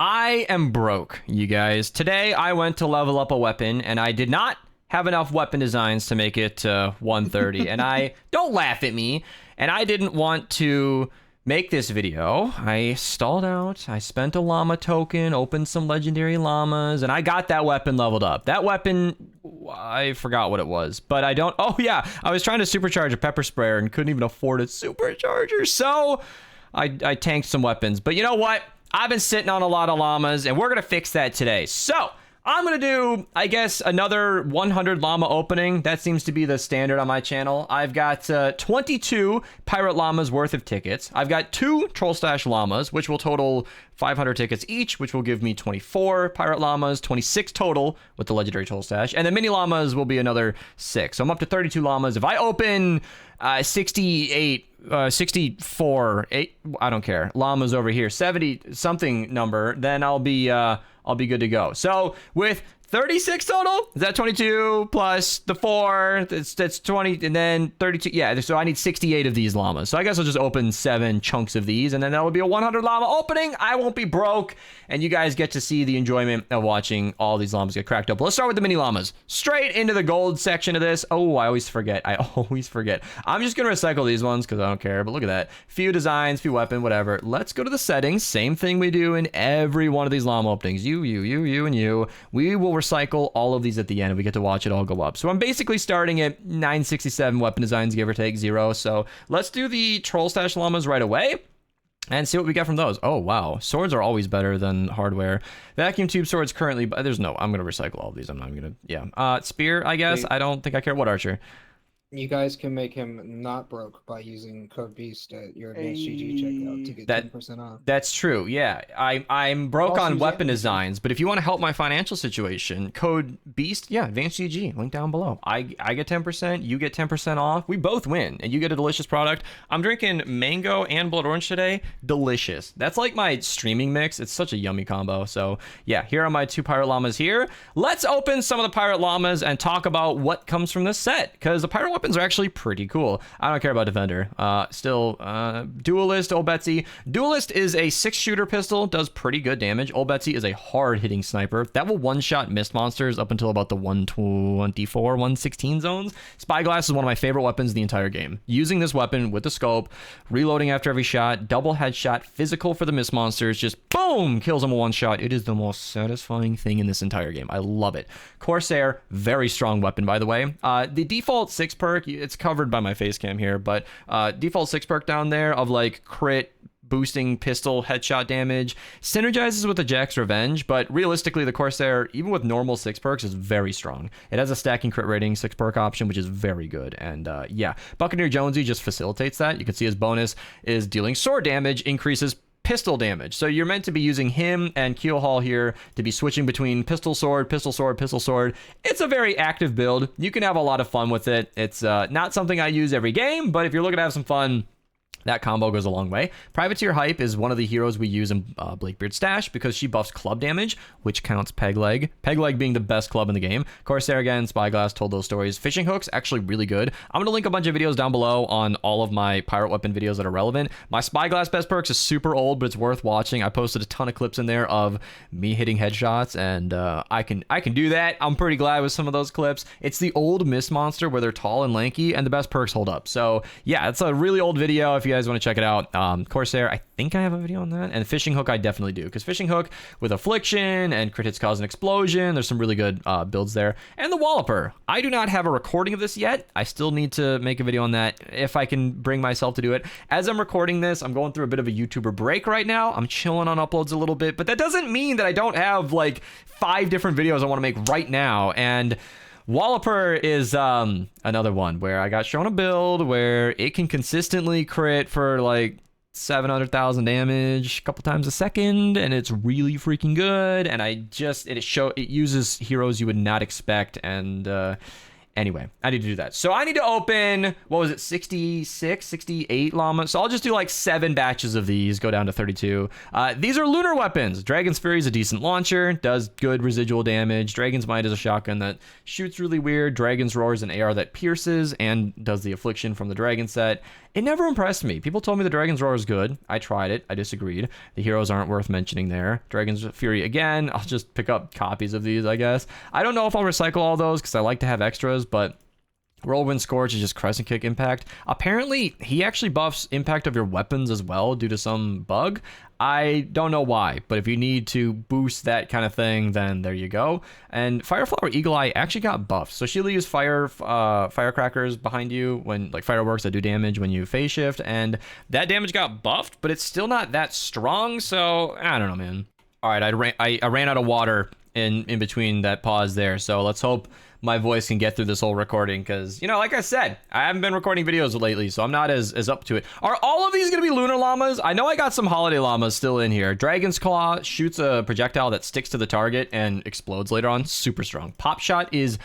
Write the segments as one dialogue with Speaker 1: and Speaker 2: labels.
Speaker 1: I am broke, you guys. Today I went to level up a weapon and I did not have enough weapon designs to make it 130. And I don't laugh at me. And I didn't want to make this video. I stalled out. I spent a llama token, opened some legendary llamas, and I got that weapon leveled up. That weapon, I forgot what it was, but I don't. Oh yeah, I was trying to supercharge a pepper sprayer and couldn't even afford a supercharger. So I tanked some weapons. But you know what? I've been sitting on a lot of llamas, and we're going to fix that today. So I'm going to do, I guess, another 100 llama opening. That seems to be the standard on my channel. I've got 22 pirate llamas worth of tickets. I've got 2 troll stash llamas, which will total 500 tickets each, which will give me 24 pirate llamas, 26 total with the legendary troll stash. And the mini llamas will be another 6. So I'm up to 32 llamas. If I open 68, 64, 8, I don't care, llamas over here, 70 something number, then I'll be good to go. So with 36 total, is that 22 plus the 4, that's 20, and then 32, yeah, so I need 68 of these llamas. So I guess I'll just open 7 chunks of these, and then that will be a 100 llama opening. I won't be broke, and you guys get to see the enjoyment of watching all these llamas get cracked up. Let's start with the mini llamas. Straight into the gold section of this. Oh, I always forget. I'm just gonna recycle these ones because I don't care, but look at that. Few designs, few weapon, whatever. Let's go to the settings. Same thing we do in every one of these llama openings. You, and you. We will recycle all of these at the end and we get to watch it all go up. So I'm basically starting at 967 weapon designs, give or take 0. So let's do the troll stash llamas right away and see what we get from those. Oh wow, swords are always better than hardware. Vacuum tube swords currently, but there's no, I'm gonna recycle all of these. I'm not gonna, yeah. Spear, I guess. I don't think I care. What archer?
Speaker 2: You guys can make him not broke by using code BEAST at your advanced GG checkout to get 10% off. That's
Speaker 1: true, yeah. I'm broke on weapon designs, but if you want to help my financial situation, code BEAST, yeah, advanced GG, link down below. I get 10%, you get 10% off. We both win, and you get a delicious product. I'm drinking mango and blood orange today. Delicious. That's like my streaming mix. It's such a yummy combo. So yeah, here are my 2 pirate llamas here. Let's open some of the pirate llamas and talk about what comes from this set, because the pirate weapons are actually pretty cool. I don't care about defender. Duelist, Old Betsy. Duelist is a 6-shooter pistol, does pretty good damage. Old Betsy is a hard-hitting sniper that will one-shot mist monsters up until about the 124, 116 zones. Spyglass is one of my favorite weapons in the entire game. Using this weapon with the scope, reloading after every shot, double headshot, physical for the mist monsters, just boom, kills them with one shot. It is the most satisfying thing in this entire game. I love it. Corsair, very strong weapon, by the way. The default 6 perk, it's covered by my face cam here, but default 6 perk down there of like crit boosting pistol headshot damage synergizes with the Jack's Revenge, but realistically the Corsair, even with normal 6 perks, is very strong. It has a stacking crit rating 6 perk option, which is very good. And yeah, Buccaneer Jonesy just facilitates that. You can see his bonus is dealing sword damage, increases pistol damage. So you're meant to be using him and Keel Hall here to be switching between pistol sword, pistol sword, pistol sword. It's a very active build. You can have a lot of fun with it. It's not something I use every game, but if you're looking to have some fun, that combo goes a long way. Privateer Hype is one of the heroes we use in Blakebeard's stash because she buffs club damage, which counts peg leg. Peg leg being the best club in the game. Corsair again, Spyglass told those stories. Fishing hooks, actually really good. I'm going to link a bunch of videos down below on all of my pirate weapon videos that are relevant. My Spyglass best perks is super old, but it's worth watching. I posted a ton of clips in there of me hitting headshots, and I can do that. I'm pretty glad with some of those clips. It's the old mist monster where they're tall and lanky, and the best perks hold up. So yeah, it's a really old video if you guys want to check it out. Corsair, I think I have a video on that, and Fishing Hook I definitely do, because Fishing Hook with Affliction and crit hits cause an explosion, there's some really good builds there. And the Walloper, I do not have a recording of this yet. I still need to make a video on that if I can bring myself to do it. As I'm recording this, I'm going through a bit of a YouTuber break right now. I'm chilling on uploads a little bit, but that doesn't mean that I don't have like 5 different videos I want to make right now. And Walloper is another one where I got shown a build where it can consistently crit for like 700,000 damage a couple times a second, and it's really freaking good. And it uses heroes you would not expect, and anyway, I need to do that. So I need to open, what was it, 66, 68 llamas. So I'll just do like 7 batches of these, go down to 32. These are Lunar weapons. Dragon's Fury is a decent launcher, does good residual damage. Dragon's Might is a shotgun that shoots really weird. Dragon's Roar is an AR that pierces and does the affliction from the dragon set. it never impressed me. People told me the Dragon's Roar is good. I tried it. I disagreed. The heroes aren't worth mentioning there. Dragon's Fury again. I'll just pick up copies of these, I guess. I don't know if I'll recycle all those because I like to have extras, but Whirlwind Scorch is just Crescent Kick impact. Apparently, he actually buffs impact of your weapons as well due to some bug. I don't know why, but if you need to boost that kind of thing, then there you go. And Fireflower Eagle Eye actually got buffed. So she'll use firecrackers behind you when, like, fireworks that do damage when you phase shift, and that damage got buffed, but it's still not that strong, so I don't know, man. All right, I ran out of water in between that pause there, so let's hope my voice can get through this whole recording, because, you know, like I said, I haven't been recording videos lately, so I'm not as up to it. Are all of these going to be Lunar Llamas? I know I got some Holiday Llamas still in here. Dragon's Claw shoots a projectile that sticks to the target and explodes later on. Super strong. Pop Shot is...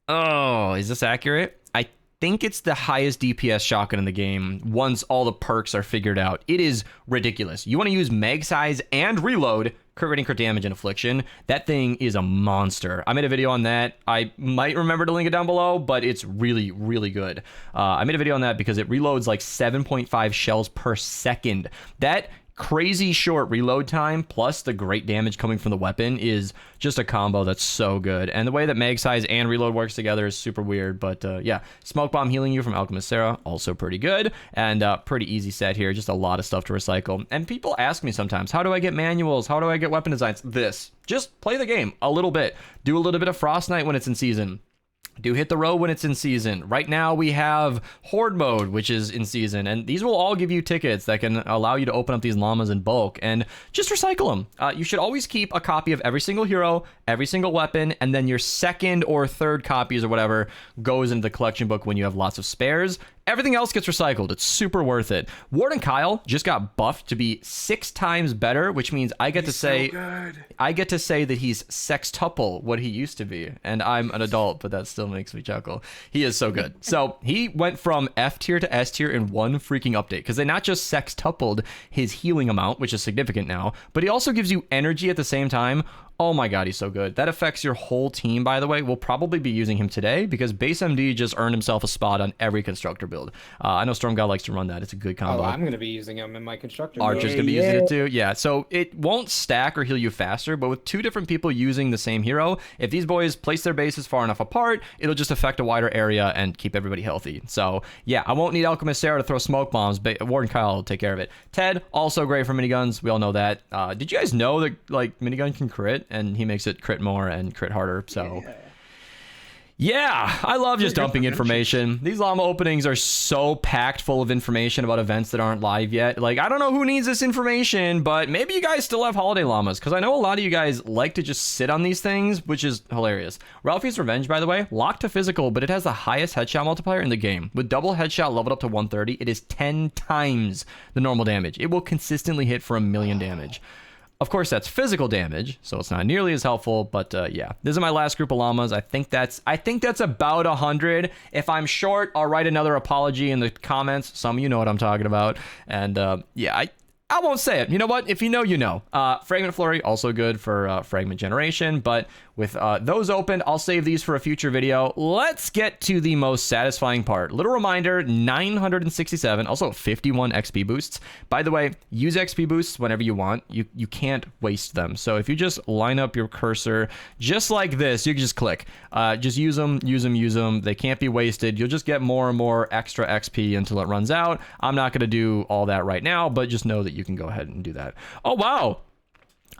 Speaker 1: Oh, is this accurate? I think it's the highest DPS shotgun in the game once all the perks are figured out. It is ridiculous. You want to use mag size and reload, crit rating, crit damage, and affliction. That thing is a monster. I made a video on that. I might remember to link it down below, but it's really, really good. I made a video on that because it reloads like 7.5 shells per second. That crazy short reload time plus the great damage coming from the weapon is just a combo that's so good. And the way that mag size and reload works together is super weird, but yeah. Smoke Bomb healing you from Alchemist Sarah, also pretty good, and pretty easy set here. Just a lot of stuff to recycle. And people ask me sometimes, how do I get manuals? How do I get weapon designs? Just play the game a little bit. Do a little bit of Frost Knight when it's in season. Do Hit the Road when it's in season. Right now we have Horde mode, which is in season, and these will all give you tickets that can allow you to open up these llamas in bulk, and just recycle them. You should always keep a copy of every single hero, every single weapon, and then your second or third copies or whatever goes into the collection book when you have lots of spares. Everything else gets recycled. It's super worth it. Warden Kyle just got buffed to be 6 times better, which means I get to say that he's sextuple what he used to be. And I'm an adult, but that still makes me chuckle. He is so good. So he went from F tier to S tier in one freaking update, because they not just sextupled his healing amount, which is significant now, but he also gives you energy at the same time. Oh my god, he's so good. That affects your whole team, by the way. We'll probably be using him today because Base MD just earned himself a spot on every constructor build. I know Stormgod likes to run that. It's a good combo.
Speaker 2: Oh, I'm going to be using him in my constructor build.
Speaker 1: Archer's going to be using it too. Yeah, so it won't stack or heal you faster, but with 2 different people using the same hero, if these boys place their bases far enough apart, it'll just affect a wider area and keep everybody healthy. So yeah, I won't need Alchemist Sarah to throw smoke bombs, but Warden Kyle will take care of it. Ted, also great for miniguns. We all know that. Did you guys know that, like, minigun can crit, and he makes it crit more and crit harder? So yeah, I love just dumping information. These llama openings are so packed full of information about events that aren't live yet. Like, I don't know who needs this information, but maybe you guys still have holiday llamas, because I know a lot of you guys like to just sit on these things, which is hilarious. Ralphie's Revenge, by the way, locked to physical, but it has the highest headshot multiplier in the game. With double headshot leveled up to 130, it is 10 times the normal damage. It will consistently hit for 1,000,000 damage. Of course, that's physical damage, so it's not nearly as helpful, but yeah. This is my last group of llamas. I think that's about 100. If I'm short, I'll write another apology in the comments. Some of you know what I'm talking about. And yeah, I won't say it. You know what? If you know, you know. Fragment Flurry, also good for fragment generation, but with those opened, I'll save these for a future video. Let's get to the most satisfying part. Little reminder, 967, also 51 XP boosts. By the way, use XP boosts whenever you want. You can't waste them. So if you just line up your cursor just like this, you can just click. Just use them, use them, use them. They can't be wasted. You'll just get more and more extra XP until it runs out. I'm not going to do all that right now, but just know that you can go ahead and do that. Oh, wow.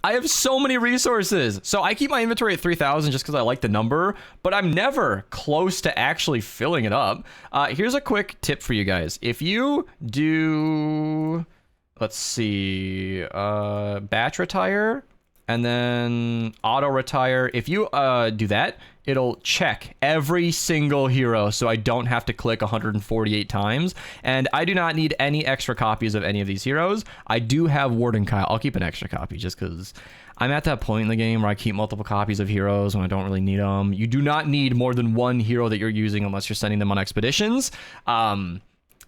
Speaker 1: I have so many resources. So I keep my inventory at 3,000 just because I like the number, but I'm never close to actually filling it up. Here's a quick tip for you guys. If you do, let's see, batch retire and then auto retire. If you do that, it'll check every single hero, so I don't have to click 148 times. And I do not need any extra copies of any of these heroes. I do have Warden Kyle. I'll keep an extra copy just because I'm at that point in the game where I keep multiple copies of heroes when I don't really need them. You do not need more than one hero that you're using unless you're sending them on expeditions.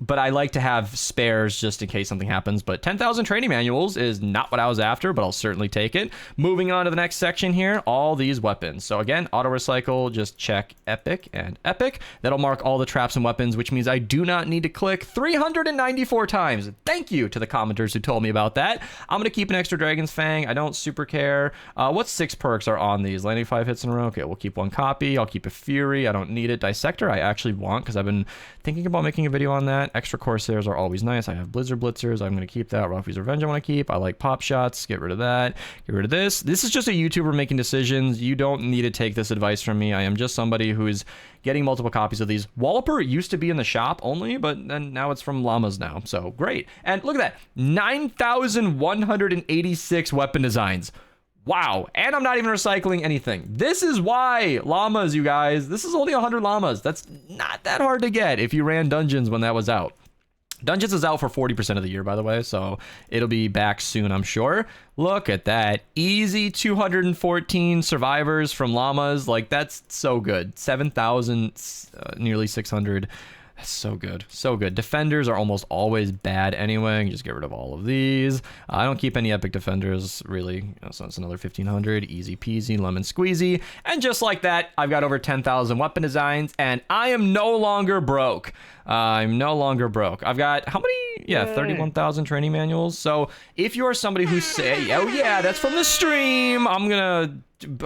Speaker 1: but I like to have spares just in case something happens. But 10,000 training manuals is not what I was after, but I'll certainly take it. Moving on to the next section here, all these weapons. So again, auto recycle, just check epic and epic. That'll mark all the traps and weapons, which means I do not need to click 394 times. Thank you to the commenters who told me about that. I'm going to keep an extra Dragon's Fang. I don't super care. What 6 perks are on these? Landing 5 hits in a row. Okay, we'll keep 1 copy. I'll keep a Fury. I don't need it. Dissector I actually want because I've been thinking about making a video on that. Extra Corsairs are always nice. I have Blizzard Blitzers. I'm going to keep that. Ralphie's Revenge I want to keep. I like Pop Shots. Get rid of that. Get rid of this. This is just a YouTuber making decisions. You don't need to take this advice from me. I am just somebody who is getting multiple copies of these. Walloper used to be in the shop only, but then now it's from Llamas now. So great. And look at that. 9,186 weapon designs. Wow. And I'm not even recycling anything. This is why Llamas, you guys. This is only 100 Llamas. That's not that hard to get if you ran Dungeons when that was out. Dungeons is out for 40% of the year, by the way, so it'll be back soon, I'm sure. Look at that. Easy 214 survivors from Llamas. Like, that's so good. 7,000, nearly 600. That's so good. So good. Defenders are almost always bad anyway. You can just get rid of all of these. I don't keep any epic defenders, really. So it's another 1,500. Easy peasy, lemon squeezy. And just like that, I've got over 10,000 weapon designs, and I am no longer broke. I'm no longer broke. I've got, how many? Yeah, 31,000 training manuals. So if you are somebody who say, oh yeah, that's from the stream, I'm going to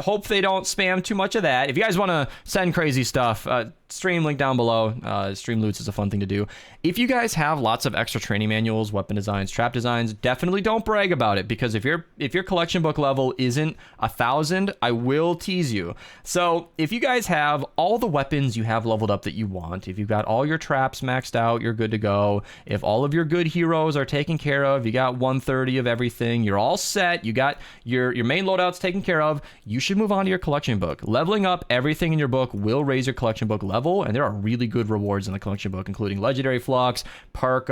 Speaker 1: hope they don't spam too much of that. If you guys want to send crazy stuff, stream link down below. Stream loots is a fun thing to do. If you guys have lots of extra training manuals, weapon designs, trap designs, definitely don't brag about it, because if your collection book level isn't 1,000, I will tease you. So if you guys have all the weapons you have leveled up that you want, if you've got all your traps maxed out, you're good to go. If all of your good heroes are taken care of, you got 130 of everything, you're all set, you got your main loadouts taken care of, you should move on to your collection book. Leveling up everything in your book will raise your collection book level, and there are really good rewards in the collection book, including legendary flux, perk,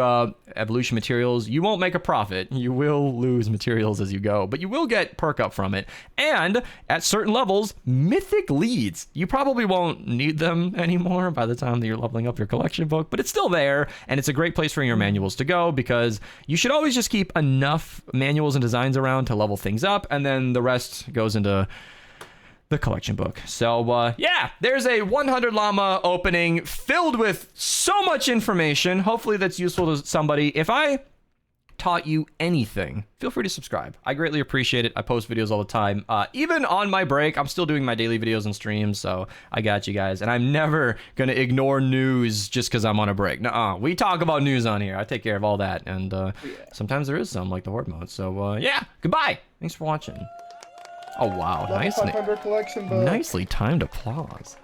Speaker 1: evolution materials. You won't make a profit. You will lose materials as you go, but you will get perk up from it. And at certain levels, mythic leads. You probably won't need them anymore by the time that you're leveling up your collection book, but it's still there, and it's a great place for your manuals to go, because you should always just keep enough manuals and designs around to level things up, and then the rest goes into the collection book. So yeah, there's a 100 llama opening filled with so much information. Hopefully that's useful to somebody. If I taught you anything, feel free to subscribe. I greatly appreciate it. I post videos all the time. Even on my break, I'm still doing my daily videos and streams, so I got you guys. And I'm never gonna ignore news just because I'm on a break. Nuh-uh. We talk about news on here. I take care of all that. And sometimes there is some, like the horde mode. So yeah, goodbye. Thanks for watching. Oh wow, nice,
Speaker 3: collection book.
Speaker 1: Nicely timed applause.